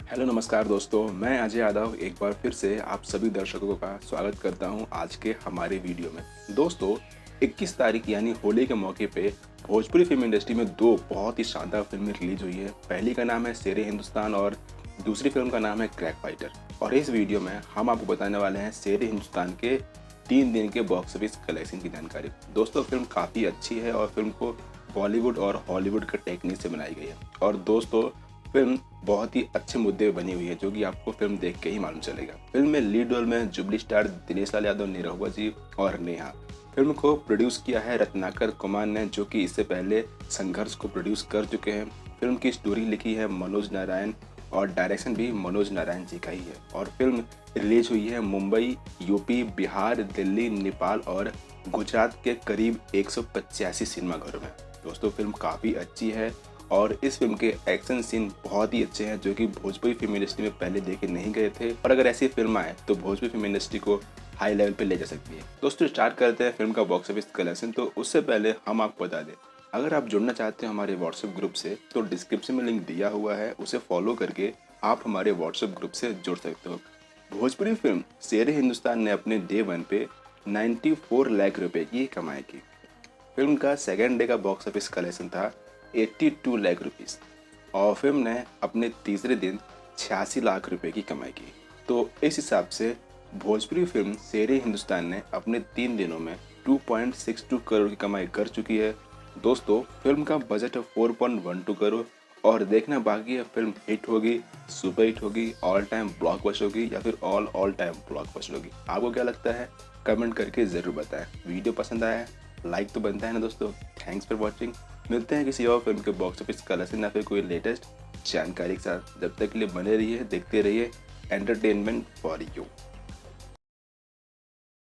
Hello नमस्कार दोस्तों, मैं अजय यादव एक बार फिर से आप सभी दर्शकों का स्वागत करता हूं आज के हमारे वीडियो में। दोस्तों 21 तारीख यानी होली के मौके पे भोजपुरी फिल्म इंडस्ट्री में दो बहुत ही शानदार फिल्में रिलीज हुई है। पहली का नाम है शेरे हिंदुस्तान और दूसरी फिल्म का नाम है क्रैक फाइटर। और इस वीडियो में हम आपको बताने वाले हैं शेरे हिंदुस्तान के 3 दिन के बॉक्स ऑफिस कलेक्शन की जानकारी। दोस्तों फिल्म काफ़ी अच्छी है और फिल्म को बॉलीवुड और हॉलीवुड के टेक्निक से बनाई गई है। और दोस्तों फिल्म बहुत ही अच्छे मुद्दे बनी हुई है जो कि आपको फिल्म देख के ही मालूम चलेगा। फिल्म में लीड रोल में जुबली स्टार दिनेश लाल यादव, निरहुआ जी और नेहा। फिल्म को प्रोड्यूस किया है रत्नाकर कुमार ने, जो कि इससे पहले संघर्ष को प्रोड्यूस कर चुके हैं। फिल्म की स्टोरी लिखी है मनोज नारायण और डायरेक्शन भी मनोज नारायण जी का ही है। और फिल्म रिलीज हुई है मुंबई, यूपी, बिहार, दिल्ली, नेपाल और गुजरात के करीब 185 सिनेमाघरों में। दोस्तों फिल्म काफ़ी अच्छी है और इस फिल्म के एक्शन सीन बहुत ही अच्छे हैं जो कि भोजपुरी फिल्म इंडस्ट्री में पहले देखे नहीं गए थे। और अगर ऐसी फिल्म आए तो भोजपुरी फिल्म इंडस्ट्री को हाई लेवल पे ले जा सकती है। दोस्तों स्टार्ट करते हैं फिल्म का बॉक्स ऑफिस कलेक्शन। तो उससे पहले हम आपको बता दें, अगर आप जुड़ना चाहते हैं हमारे व्हाट्सएप ग्रुप से तो डिस्क्रिप्शन में लिंक दिया हुआ है, उसे फॉलो करके आप हमारे व्हाट्सएप ग्रुप से जुड़ सकते हो। भोजपुरी फिल्म शेरे हिंदुस्तान ने अपने डे वन पे 94 लाख रुपए की कमाई की। फिल्म का सेकेंड डे का बॉक्स ऑफिस कलेक्शन था 82 लाख रुपीस और फिल्म ने अपने तीसरे दिन 86 लाख रुपए की कमाई की। तो इस हिसाब से भोजपुरी फिल्म शेरे हिंदुस्तान ने अपने 3 दिनों में 2.62 करोड़ की कमाई कर चुकी है। दोस्तों फिल्म का बजट है 4.12 करोड़ और देखना बाकी है फिल्म हिट होगी, सुपर हिट होगी, ऑल टाइम ब्लॉकबस्टर होगी या फिर ऑल टाइम ब्लॉकबस्टर होगी। आपको क्या लगता है कमेंट करके ज़रूर बताएं। वीडियो पसंद आया है लाइक तो बनता है ना दोस्तों। Thanks for watching. मिलते हैं किसी और फिल्म के बॉक्स ऑफिस कलेक्शन या फिर कोई लेटेस्ट जानकारी के साथ। जब तक के लिए बने रहिए, देखते रहिए एंटरटेनमेंट फॉर यू।